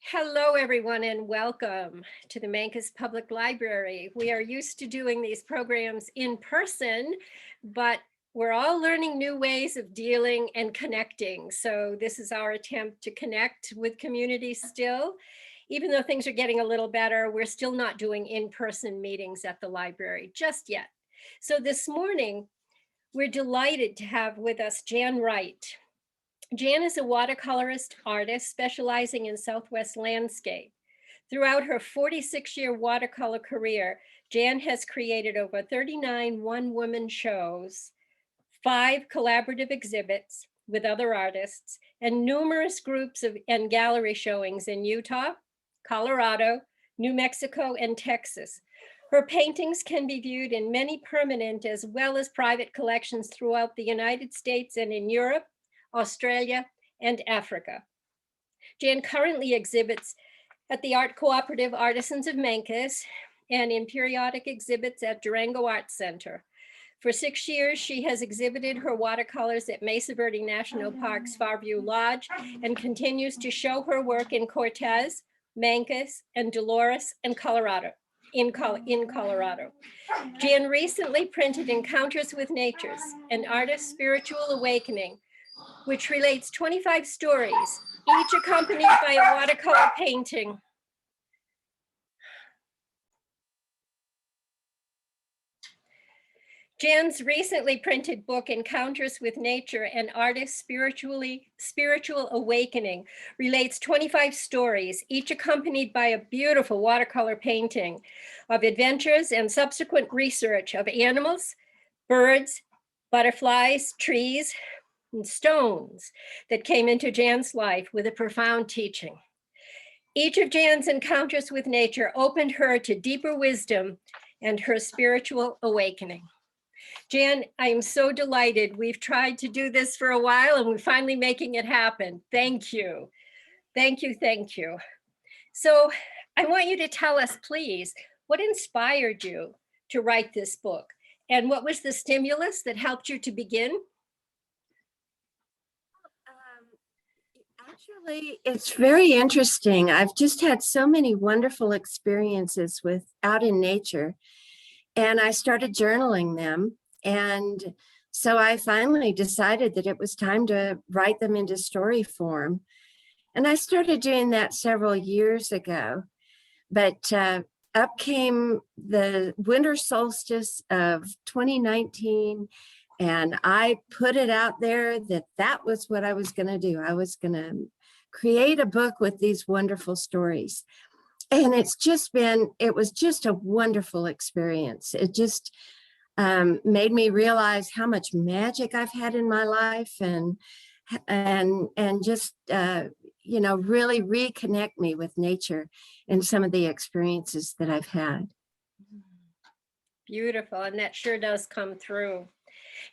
Hello, everyone, and welcome to the Mancos Public Library. We are used to doing these programs in person, but we're all learning new ways of dealing and connecting. So this is our attempt to connect with community still. Even though things are getting a little better, we're still not doing in-person meetings at the library just yet. So this morning, we're delighted to have with us Jan Wright. Jan is a watercolorist artist specializing in Southwest landscape. Throughout her 46-year watercolor career, Jan has created over 39 one-woman shows, 5 collaborative exhibits with other artists, and numerous groups and gallery showings in Utah, Colorado, New Mexico, and Texas. Her paintings can be viewed in many permanent as well as private collections throughout the United States and in Europe, Australia, and Africa. Jan currently exhibits at the Art Cooperative Artisans of Mancos and in periodic exhibits at Durango Art Center. For 6 years, she has exhibited her watercolors at Mesa Verde National Park's Farview Lodge and continues to show her work in Cortez, Mancos, and Dolores, and Colorado. In Colorado. Jan recently printed Encounters with Natures, an artist's spiritual awakening, which relates 25 stories, each accompanied by a watercolor painting. Jan's recently printed book, Encounters with Nature, an Artist's Spiritual Awakening, relates 25 stories, each accompanied by a beautiful watercolor painting of adventures and subsequent research of animals, birds, butterflies, trees, and stones that came into Jan's life with a profound teaching. Each of Jan's encounters with nature opened her to deeper wisdom and her spiritual awakening. Jan, I am so delighted. We've tried to do this for a while and we're finally making it happen. Thank you. Thank you, thank you. So I want you to tell us, please, what inspired you to write this book? And what was the stimulus that helped you to begin? Actually, it's very interesting. I've just had so many wonderful experiences out in nature, and I started journaling them. And so I finally decided that it was time to write them into story form. And I started doing that several years ago. But up came the winter solstice of 2019. And I put it out there that was what I was going to do. I was going to create a book with these wonderful stories. And it was just a wonderful experience. It just made me realize how much magic I've had in my life and just, really reconnect me with nature and some of the experiences that I've had. Beautiful. And that sure does come through.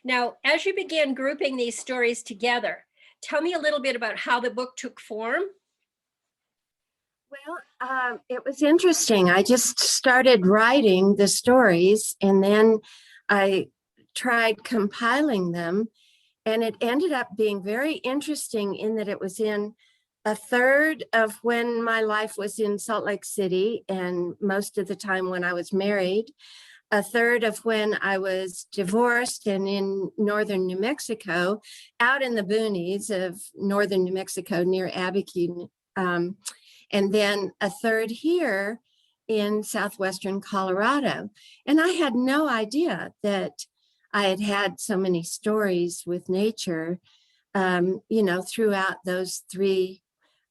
Now, as you began grouping these stories together, tell me a little bit about how the book took form. Well, it was interesting. I just started writing the stories and then I tried compiling them, and it ended up being very interesting in that it was in a third of when my life was in Salt Lake City and most of the time when I was married, a third of when I was divorced and in northern New Mexico, out in the boonies of northern New Mexico near Abiquiu, and then a third here in southwestern Colorado. And I had no idea that I had had so many stories with nature, throughout those 3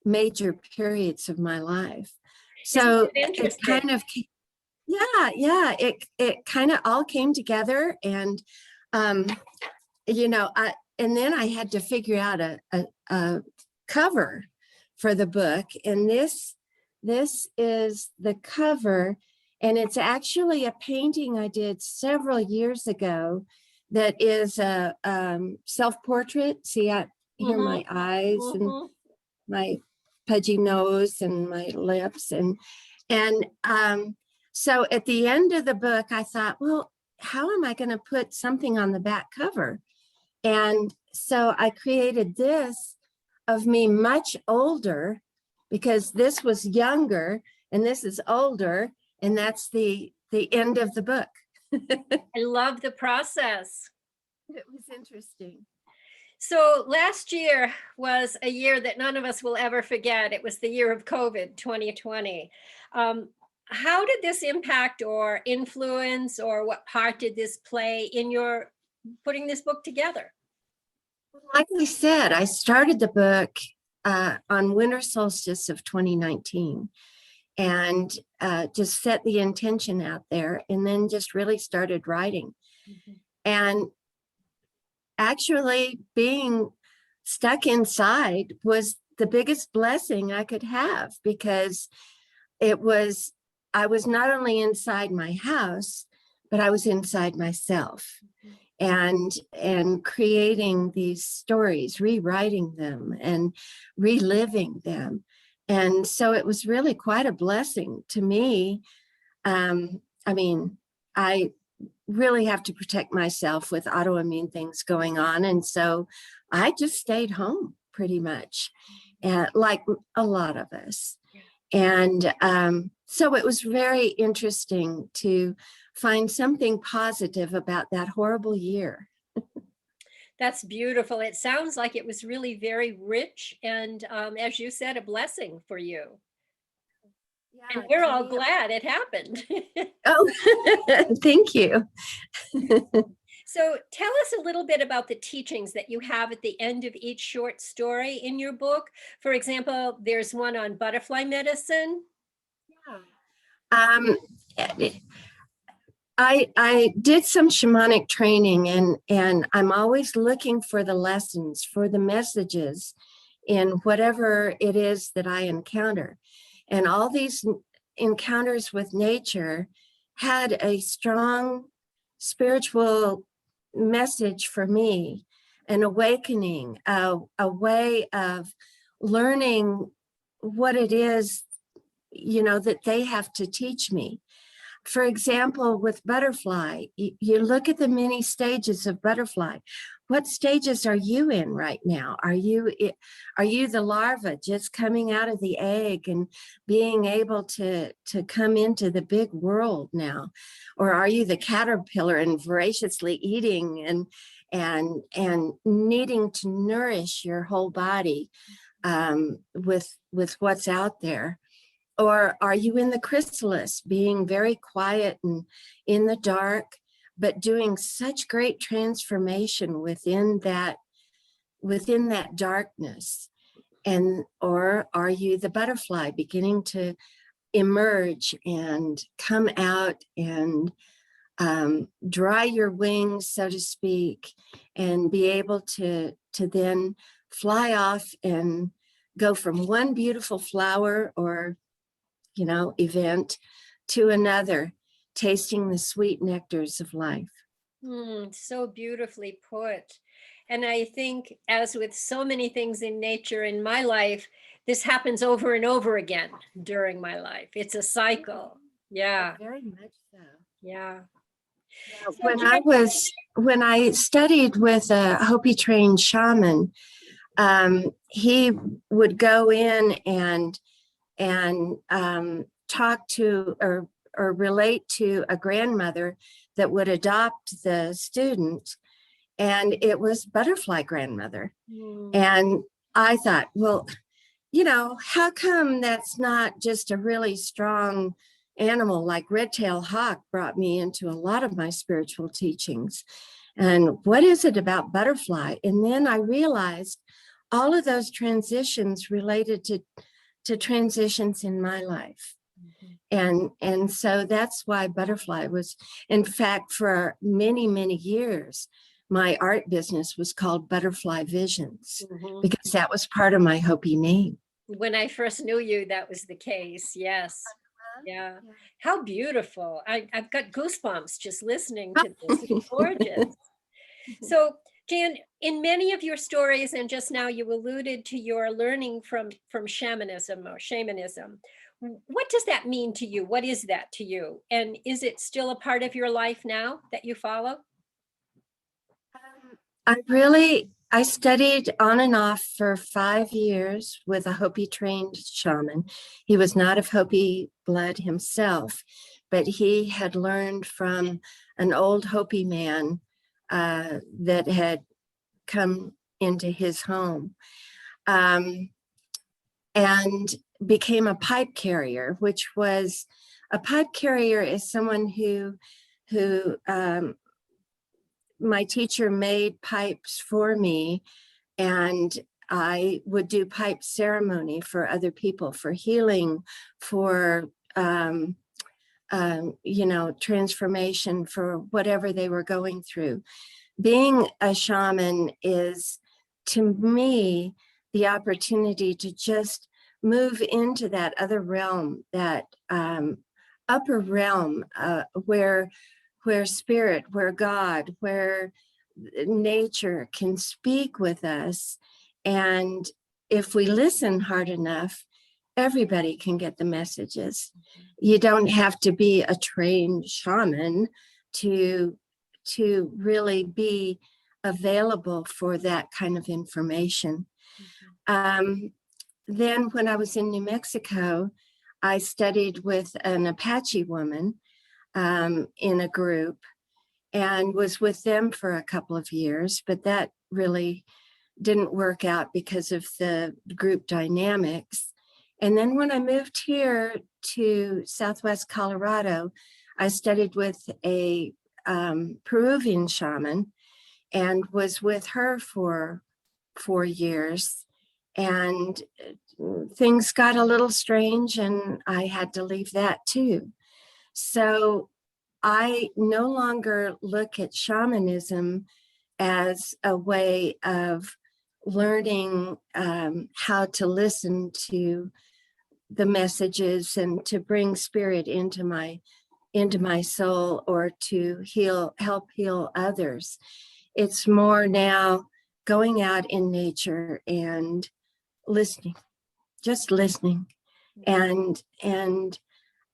major periods of my life. So it kind of, it kind of all came together, and and then I had to figure out a cover for the book, and this is the cover, and it's actually a painting I did several years ago that is a self-portrait. See, here my eyes and my pudgy nose and my lips, and so at the end of the book, I thought, well, how am I going to put something on the back cover? And so I created this of me much older, because this was younger and this is older, and that's the end of the book. I love the process. It was interesting. So last year was a year that none of us will ever forget. It was the year of COVID, 2020. How did this impact or influence, or what part did this play in your putting this book together? Like I said, I started the book on winter solstice of 2019, and just set the intention out there, and then just really started writing. And actually being stuck inside was the biggest blessing I could have, because I was not only inside my house, but I was inside myself, and creating these stories, rewriting them and reliving them. And so it was really quite a blessing to me. I mean, I really have to protect myself with autoimmune things going on. And so I just stayed home pretty much, like a lot of us. And so it was very interesting to find something positive about that horrible year. That's beautiful. It sounds like it was really very rich and, as you said, a blessing for you. And Yeah, we're to all me. glad it happened. Oh, thank you. So tell us a little bit about the teachings that you have at the end of each short story in your book. For example, there's one on butterfly medicine. Um, I did some shamanic training, and I'm always looking for the lessons, for the messages in whatever it is that I encounter. And all these encounters with nature had a strong spiritual message for me, an awakening, a way of learning what it is, that they have to teach me. For example, with butterfly, you look at the many stages of butterfly. What stages are you in right now? Are you the larva just coming out of the egg and being able to come into the big world now? Or are you the caterpillar and voraciously eating and needing to nourish your whole body with what's out there? Or are you in the chrysalis, being very quiet and in the dark, but doing such great transformation within that darkness? And or are you the butterfly, beginning to emerge and come out and dry your wings, so to speak, and be able to then fly off and go from one beautiful flower or event to another, tasting the sweet nectars of life. So beautifully put. And I think, as with so many things in nature in my life, this happens over and over again during my life. It's a cycle. Yeah. Very much so. Yeah. When I studied with a Hopi trained shaman, he would go in and talk to or relate to a grandmother that would adopt the student, and it was butterfly grandmother. And I thought, well, how come that's not just a really strong animal? Like red-tailed hawk brought me into a lot of my spiritual teachings. And what is it about butterfly? And then I realized all of those transitions related to transitions in my life. And so that's why butterfly was, in fact, for many, many years, my art business was called Butterfly Visions, because that was part of my Hopi name. When I first knew you, that was the case. Yes. Yeah. How beautiful. I've got goosebumps just listening to this. It's gorgeous. So, Jan, in many of your stories, and just now you alluded to your learning from shamanism or shamanism. What does that mean to you? What is that to you? And is it still a part of your life now that you follow? I studied on and off for 5 years with a Hopi trained shaman. He was not of Hopi blood himself, but he had learned from an old Hopi man that had come into his home, and became a pipe carrier, which was a pipe carrier is someone who my teacher made pipes for me, and I would do pipe ceremony for other people, for healing, for transformation, for whatever they were going through. Being a shaman is, to me, the opportunity to just move into that other realm, that upper realm where spirit, where God, where nature can speak with us. And if we listen hard enough, everybody can get the messages. You don't have to be a trained shaman to really be available for that kind of information. Then when I was in New Mexico, I studied with an Apache woman in a group, and was with them for a couple of years, but that really didn't work out because of the group dynamics. And then when I moved here to Southwest Colorado, I studied with a Peruvian shaman and was with her for 4 years. And things got a little strange, and I had to leave that too. So I no longer look at shamanism as a way of learning how to listen to the messages and to bring spirit into my soul, or to help heal others. It's more now going out in nature and listening, just listening. And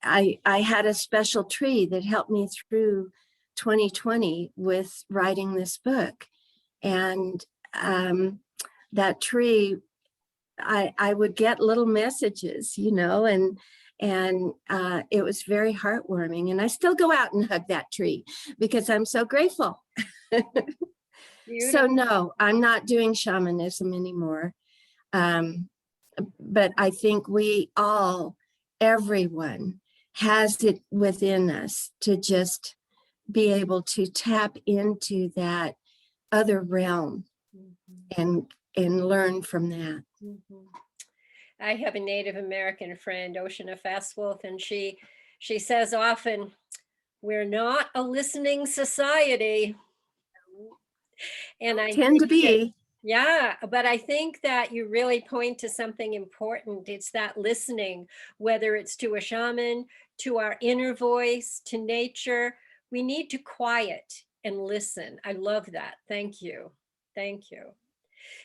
I had a special tree that helped me through 2020 with writing this book. And that tree, I would get little messages, and it was very heartwarming. And I still go out and hug that tree because I'm so grateful. So no, I'm not doing shamanism anymore. But I think everyone has it within us to just be able to tap into that other realm and learn from that. I have a Native American friend, Oceana Fastwolf, and she says often, we're not a listening society. And I tend to be. Yeah, but I think that you really point to something important. It's that listening, whether it's to a shaman, to our inner voice, to nature. We need to quiet and listen. I love that. Thank you. Thank you.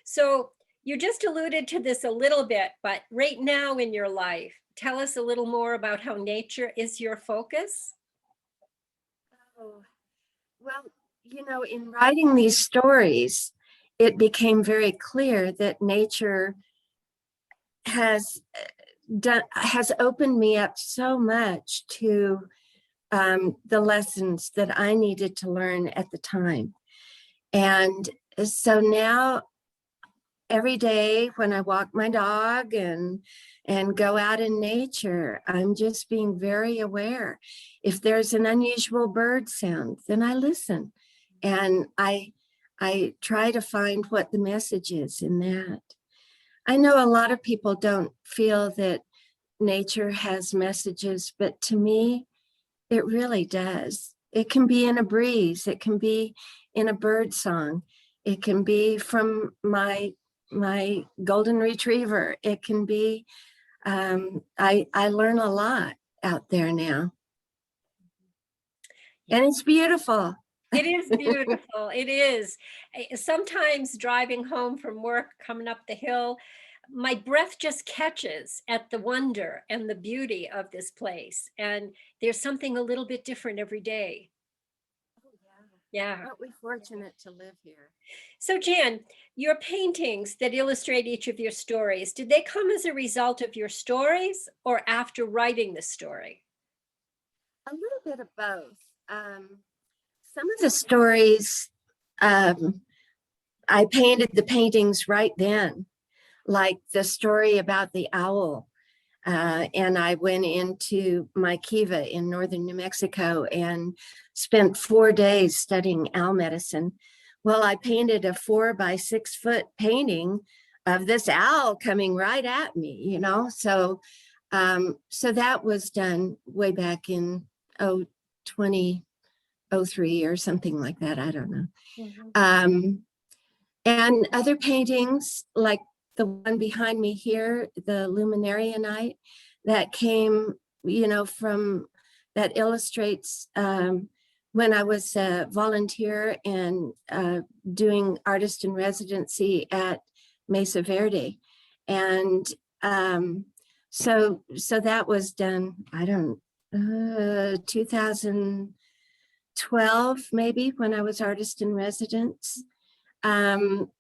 So you just alluded to this a little bit, but right now in your life, tell us a little more about how nature is your focus. Oh, well, in writing these stories, it became very clear that nature has opened me up so much to the lessons that I needed to learn at the time. And so now every day when I walk my dog and go out in nature, I'm just being very aware. If there's an unusual bird sound, then I listen, and I try to find what the message is in that. I know a lot of people don't feel that nature has messages, but to me, it really does. It can be in a breeze. It can be in a bird song. It can be from my golden retriever. It can be, I learn a lot out there now. And it's beautiful. It is beautiful. It is. Sometimes driving home from work, coming up the hill, my breath just catches at the wonder and the beauty of this place. And there's something a little bit different every day. Yeah. Aren't we fortunate to live here? So Jan, your paintings that illustrate each of your stories, did they come as a result of your stories or after writing the story? A little bit of both. Some of the stories, I painted the paintings right then, like the story about the owl. And I went into my kiva in northern New Mexico and spent 4 days studying owl medicine. Well, I painted a 4 by 6 foot painting of this owl coming right at me, so that was done way back in 2003 or something like that. I don't know. Mhm. And other paintings, like the one behind me here, the Luminaria Night, that came, from that illustrates when I was a volunteer and doing artist in residency at Mesa Verde. And so that was done, 2012, maybe, when I was artist in residence. Um,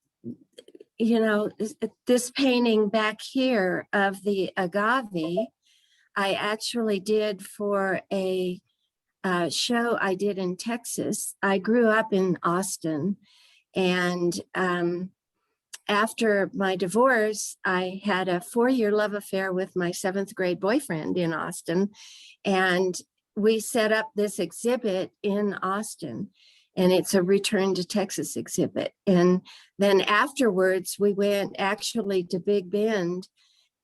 this painting back here of the agave, I actually did for a show I did in Texas. I grew up in Austin, and after my divorce, I had a 4-year love affair with my 7th grade boyfriend in Austin, and we set up this exhibit in Austin, and it's a Return to Texas exhibit. And then afterwards, we went actually to Big Bend,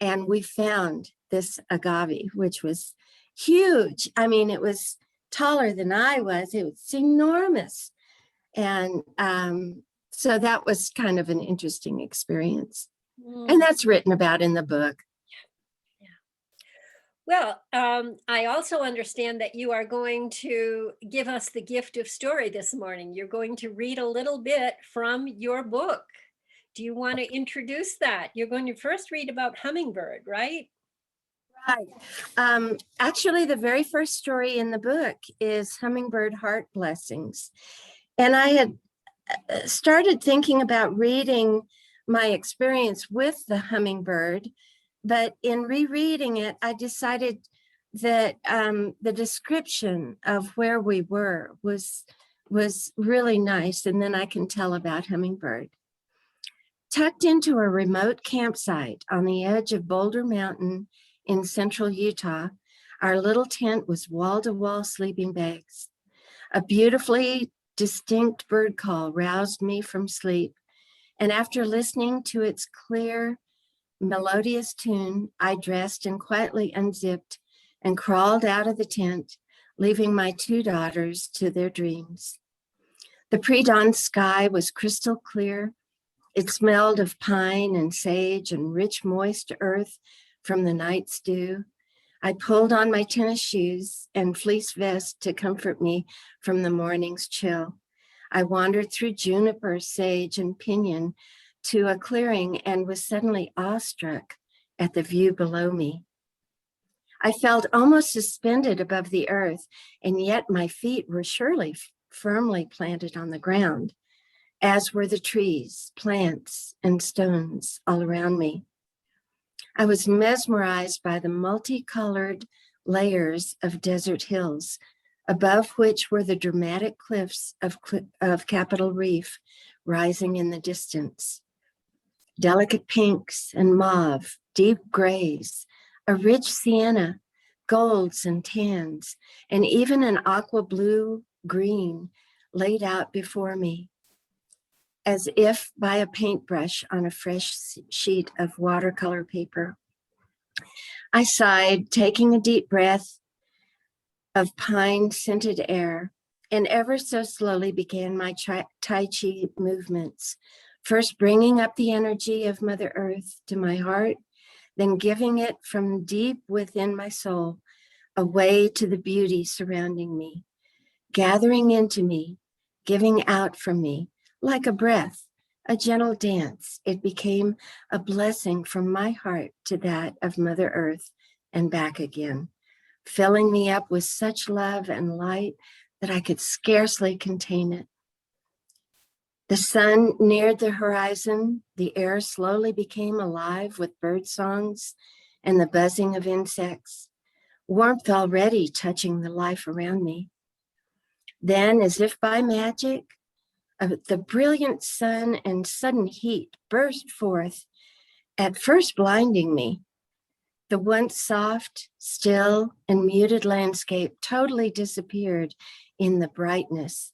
and we found this agave, which was huge. I mean, it was taller than I was. It was enormous. And so that was kind of an interesting experience. And that's written about in the book. Well, I also understand that you are going to give us the gift of story this morning. You're going to read a little bit from your book. Do you want to introduce that? You're going to first read about Hummingbird, right? Right. Actually, the very first story in the book is Hummingbird Heart Blessings. And I had started thinking about reading my experience with the hummingbird, but in rereading it, I decided that the description of where we were was really nice, and then I can tell about Hummingbird. Tucked into a remote campsite on the edge of Boulder Mountain in central Utah, our little tent was wall-to-wall sleeping bags. A beautifully distinct bird call roused me from sleep, and after listening to its clear, melodious tune, I dressed and quietly unzipped and crawled out of the tent, leaving my 2 daughters to their dreams. The pre-dawn sky was crystal clear. It smelled of pine and sage and rich, moist earth from the night's dew. I pulled on my tennis shoes and fleece vest to comfort me from the morning's chill. I wandered through juniper, sage, and pinyon to a clearing and was suddenly awestruck at the view below me. I felt almost suspended above the earth, and yet my feet were surely firmly planted on the ground, as were the trees, plants, and stones all around me. I was mesmerized by the multicolored layers of desert hills, above which were the dramatic cliffs of Capitol Reef rising in the distance. Delicate pinks and mauve, deep grays, a rich sienna, golds and tans, and even an aqua blue green laid out before me, as if by a paintbrush on a fresh sheet of watercolor paper. I sighed, taking a deep breath of pine-scented air, and ever so slowly began my Tai Chi movements, first bringing up the energy of Mother Earth to my heart, then giving it from deep within my soul away to the beauty surrounding me, gathering into me, giving out from me, like a breath, a gentle dance. It became a blessing from my heart to that of Mother Earth and back again, filling me up with such love and light that I could scarcely contain it. The sun neared the horizon. The air slowly became alive with bird songs and the buzzing of insects, warmth already touching the life around me. Then, as if by magic, the brilliant sun and sudden heat burst forth, at first blinding me. The once soft, still, and muted landscape totally disappeared in the brightness.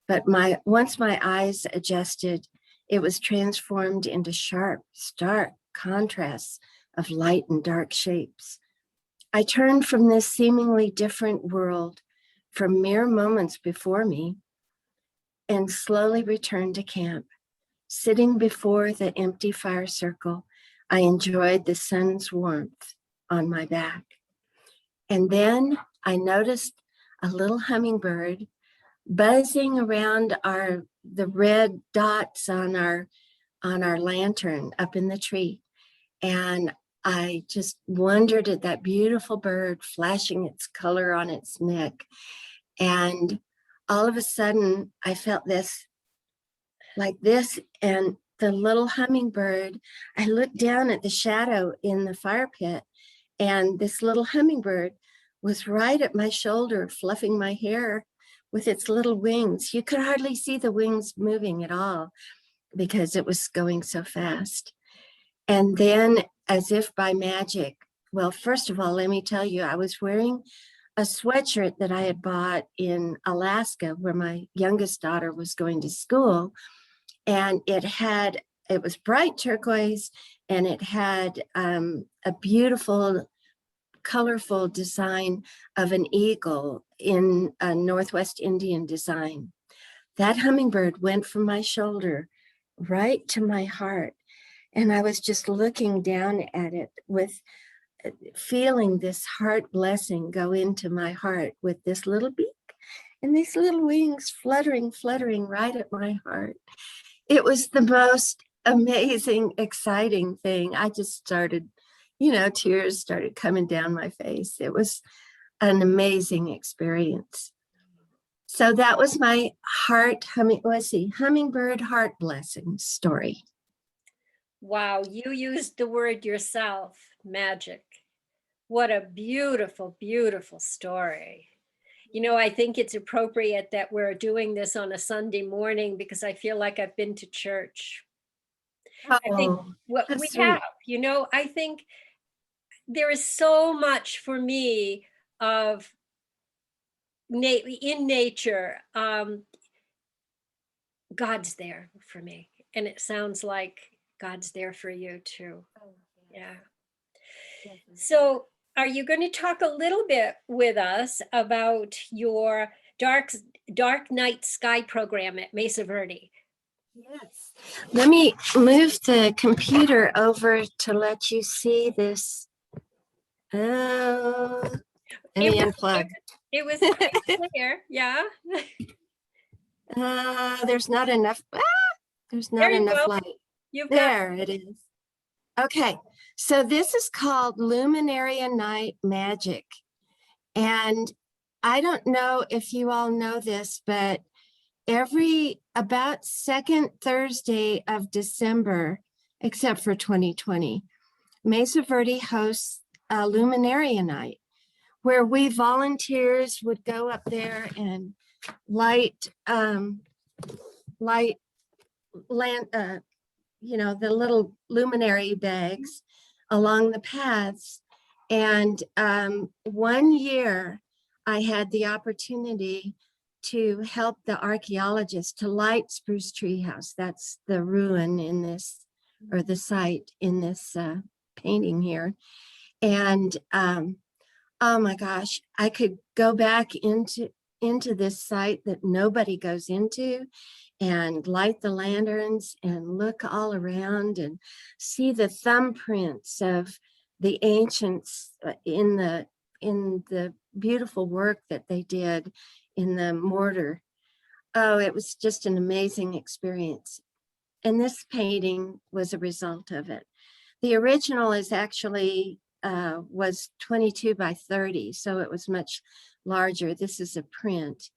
But once my eyes adjusted, it was transformed into sharp, stark contrasts of light and dark shapes. I turned from this seemingly different world from mere moments before me and slowly returned to camp. Sitting before the empty fire circle, I enjoyed the sun's warmth on my back. And then I noticed a little hummingbird buzzing around the red dots on our lantern up in the tree. And I just wondered at that beautiful bird flashing its color on its neck. And all of a sudden I felt this like this, and the little hummingbird, I looked down at the shadow in the fire pit, and this little hummingbird was right at my shoulder, fluffing my hair with its little wings. You could hardly see the wings moving at all because it was going so fast. And then, as if by magic, well, first of all, let me tell you, I was wearing a sweatshirt that I had bought in Alaska where my youngest daughter was going to school. And it was bright turquoise, and it had a beautiful, colorful design of an eagle in a Northwest Indian design. That hummingbird went from my shoulder right to my heart. And I was just looking down at it with feeling this heart blessing go into my heart with this little beak and these little wings fluttering right at my heart. It was the most amazing, exciting thing. I just started, tears started coming down my face. It was an amazing experience. So that was my hummingbird heart blessing story. Wow, you used the word yourself, magic. What a beautiful, beautiful story. I think it's appropriate that we're doing this on a Sunday morning because I feel like I've been to church. I think what how we sweet. have, I think there is so much for me of in nature. God's there for me. And it sounds like God's there for you too. Yeah. So, are you going to talk a little bit with us about your dark night sky program at Mesa Verde? Yes. Let me move the computer over to let you see this. Oh, let me unplug. It was quite clear. Yeah. There's not enough. There's not There you enough go. light. You've got There it is. Okay, so this is called Luminaria Night Magic. And I don't know if you all know this, but about second Thursday of December, except for 2020, Mesa Verde hosts a Luminaria Night where we volunteers would go up there and light the little luminary bags along the paths. And one year I had the opportunity to help the archaeologists to light Spruce Tree House. That's the ruin in this, or the site in this painting here. And oh my gosh, I could go back into this site that nobody goes into and light the lanterns and look all around and see the thumbprints of the ancients in the beautiful work that they did in the mortar. Oh, it was just an amazing experience. And this painting was a result of it. The original is actually was 22 by 30, so it was much larger. This is a print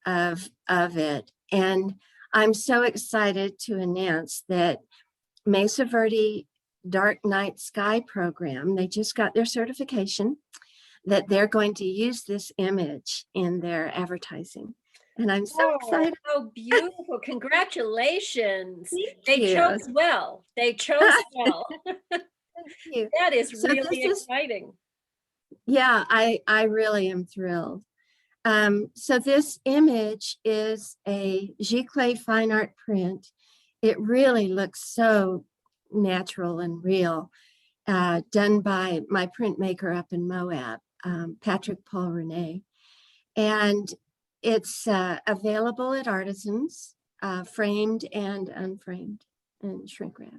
of it. And I'm so excited to announce that Mesa Verde Dark Night Sky program, they just got their certification that they're going to use this image in their advertising. And I'm so excited. How beautiful. Congratulations. Thank They you. chose well. They chose well. Thank you. That is So really this is, exciting. yeah, I really am thrilled. So this image is a Giclée fine art print. It really looks so natural and real, done by my printmaker up in Moab, Patrick Paul Rene. And it's available at Artisans, framed and unframed and shrink wrapped.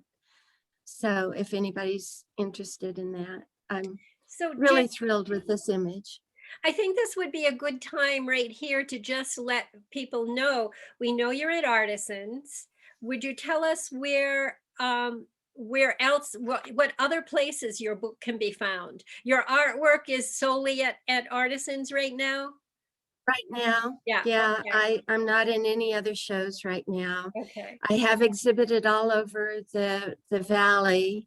So if anybody's interested in that, I'm So really Jen, thrilled with this image. I think this would be a good time right here to just let people know, we know you're at Artisans. Would you tell us where else, what other places your book can be found? Your artwork is solely at Artisans right now? Right now, Yeah. yeah, Okay. I'm not in any other shows right now. Okay. I have exhibited all over the valley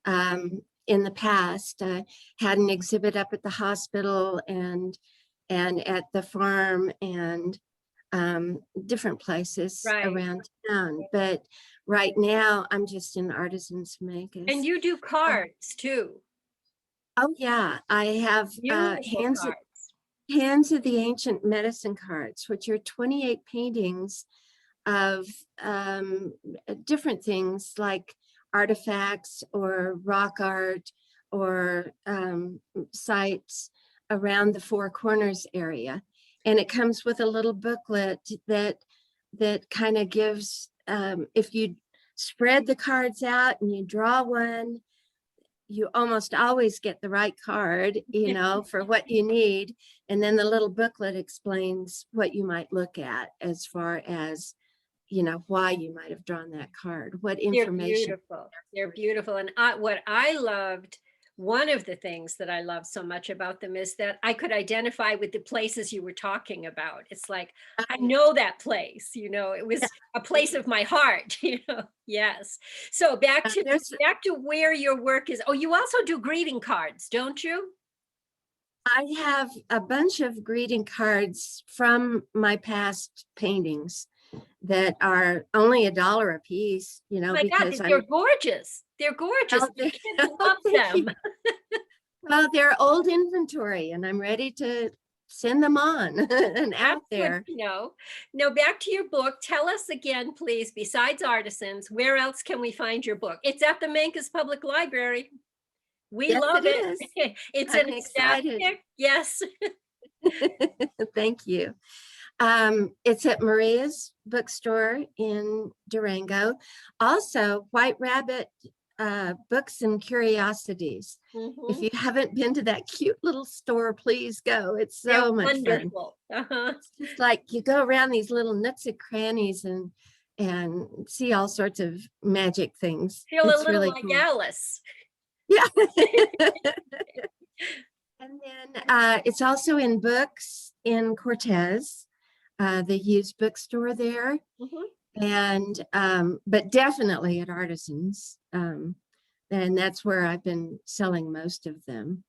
in the past. I had an exhibit up at the hospital and at the farm and different places Right. around town. But right now, I'm just in Artisans And Makers. you do cards too. Oh yeah, I have Beautiful cards. Hands of the Ancient Medicine cards, which are 28 paintings of different things like artifacts or rock art or sites around the Four Corners area. And it comes with a little booklet that kind of gives, if you spread the cards out and you draw one, you almost always get the right card, you know, for what you need. And then the little booklet explains what you might look at as far as, you know, why you might have drawn that card, what They're information. beautiful. They're beautiful. And what I loved, one of the things that I love so much about them is that I could identify with the places you were talking about. It's like, I know that place, you know, it was a place of my heart, you know. Yes. So back to where your work is. Oh, you also do greeting cards, don't you? I have a bunch of greeting cards from my past paintings that are only $1 a piece, you know, My God, because they're gorgeous. They're gorgeous. Oh, The kids love them. well, they're old inventory and I'm ready to send them on and out there. You know. Now back to your book. Tell us again, please, besides Artisans, where else can we find your book? It's at the Mancos Public Library. We Yes, love it is. It's I'm an excited. ecstatic. Yes. Thank you. It's at Maria's bookstore in Durango. Also, White Rabbit Books and Curiosities. If you haven't been to that cute little store, please go. It's so much wonderful. fun. It's just like you go around these little nooks and crannies and see all sorts of magic things. Feel It's a little really like cool. Alice. Yeah. And then it's also in Books in Cortez, the used bookstore there. And but definitely at Artisans. And that's where I've been selling most of them.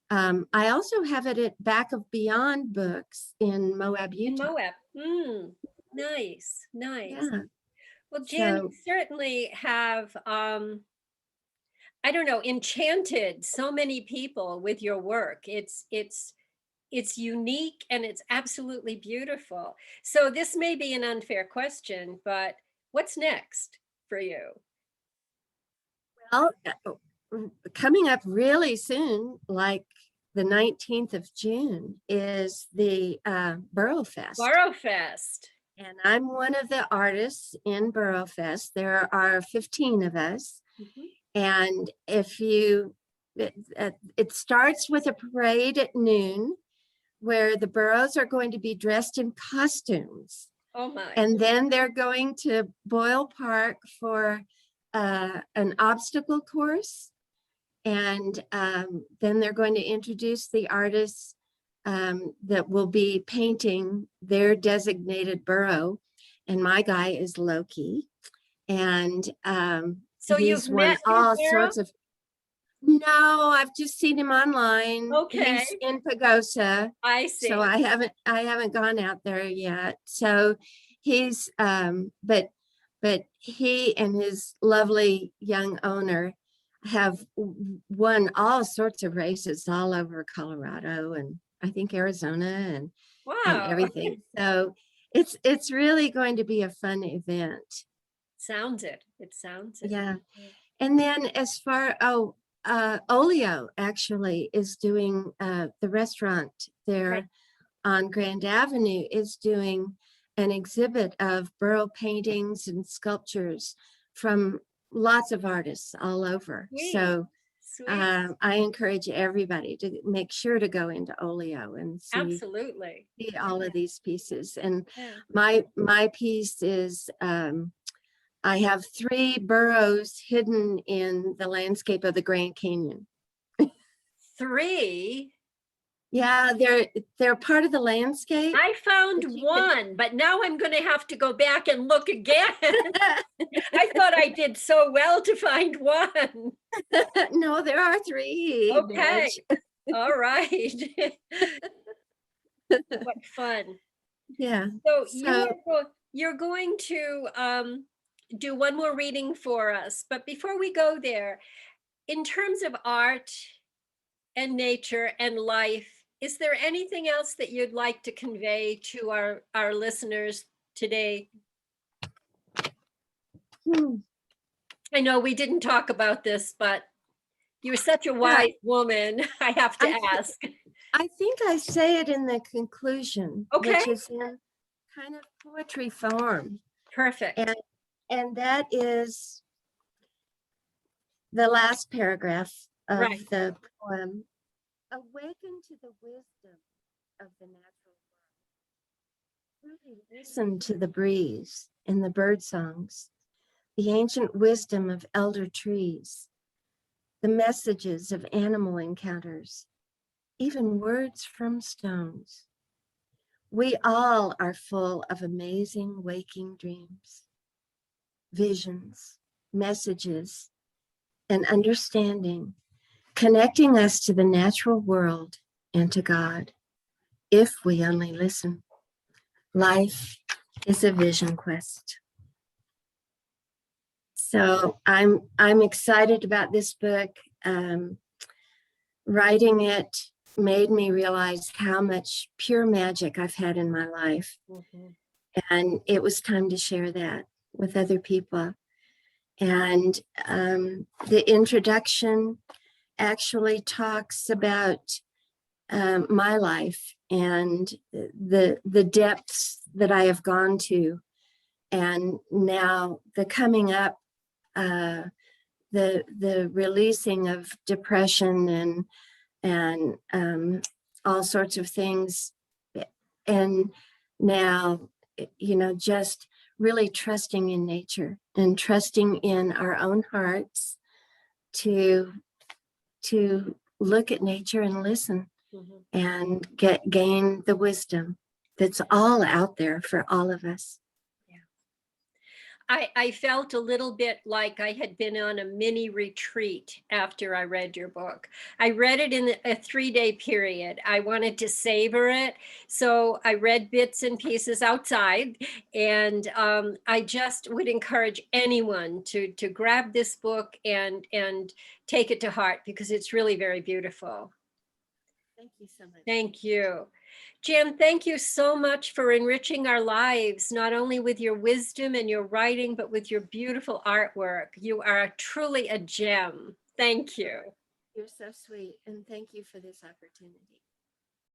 I also have it at Back of Beyond Books in Moab, Utah. Moab. Nice, nice. Yeah. Well, Jan, you certainly have I don't know, enchanted so many people with your work. It's unique and it's absolutely beautiful. So this may be an unfair question, but what's next for you? Well, coming up really soon, like the 19th of June, is the Burrow Fest. Burrow Fest. And I'm one of the artists in Burrow Fest. There are 15 of us. And if you, it starts with a parade at noon where the Burrows are going to be dressed in costumes. Oh my. And then they're going to Boyle Park for an obstacle course. And then they're going to introduce the artists that will be painting their designated burrow. and my guy is Loki. And So he's you've won met all Sarah? sorts of. No, I've just seen him online. Okay, He's in Pagosa, I so see. I haven't gone out there yet. So he's but he and his lovely young owner have won all sorts of races all over Colorado and I think Arizona and Wow, everything. So it's really going to be a fun event. sounds it. It sounds it. Yeah. And then as far, Olio actually is doing, the restaurant Right. there on Grand Avenue is doing an exhibit of burl paintings and sculptures from lots of artists all over. Sweet, So sweet. I encourage everybody to make sure to go into Olio and Absolutely. see all of these pieces. And Yeah. my piece is, I have 3 burrows hidden in the landscape of the Grand Canyon. 3. Yeah, they're part of the landscape. I found But you can. one, but now I'm going to have to go back and look again. I thought I did so well to find one. No, there are 3, Okay, Madge. all right. What fun. Yeah. So So you're going to do one more reading for us, but before we go there, in terms of art and nature and life, is there anything else that you'd like to convey to our listeners today? I know we didn't talk about this, but you're such a yeah, wise woman. I have to I ask. I think I say it in the conclusion, Okay, which is in kind of poetry form. perfect. And that is the last paragraph of Right. the poem. Awaken to the wisdom of the natural world. Really listen to the breeze and the bird songs, the ancient wisdom of elder trees, the messages of animal encounters, even words from stones. We all are full of amazing waking dreams, visions, messages, and understanding, connecting us to the natural world and to God, if we only listen. Life is a vision quest. So I'm excited about this book. Writing it made me realize how much pure magic I've had in my life. Mhm. And it was time to share that with other people. And the introduction actually talks about my life and the depths that I have gone to, and now the coming up, the releasing of depression and all sorts of things, and now just really trusting in nature and trusting in our own hearts to look at nature and listen Mhm. and gain the wisdom that's all out there for all of us. I felt a little bit like I had been on a mini retreat after I read your book. I read it in a 3-day period. I wanted to savor it. So I read bits and pieces outside. And I just would encourage anyone to grab this book and take it to heart, because it's really very beautiful. Thank you so much. Thank you. Jan, thank you so much for enriching our lives, not only with your wisdom and your writing, but with your beautiful artwork. You are truly a gem. Thank you. You're so sweet, and thank you for this opportunity.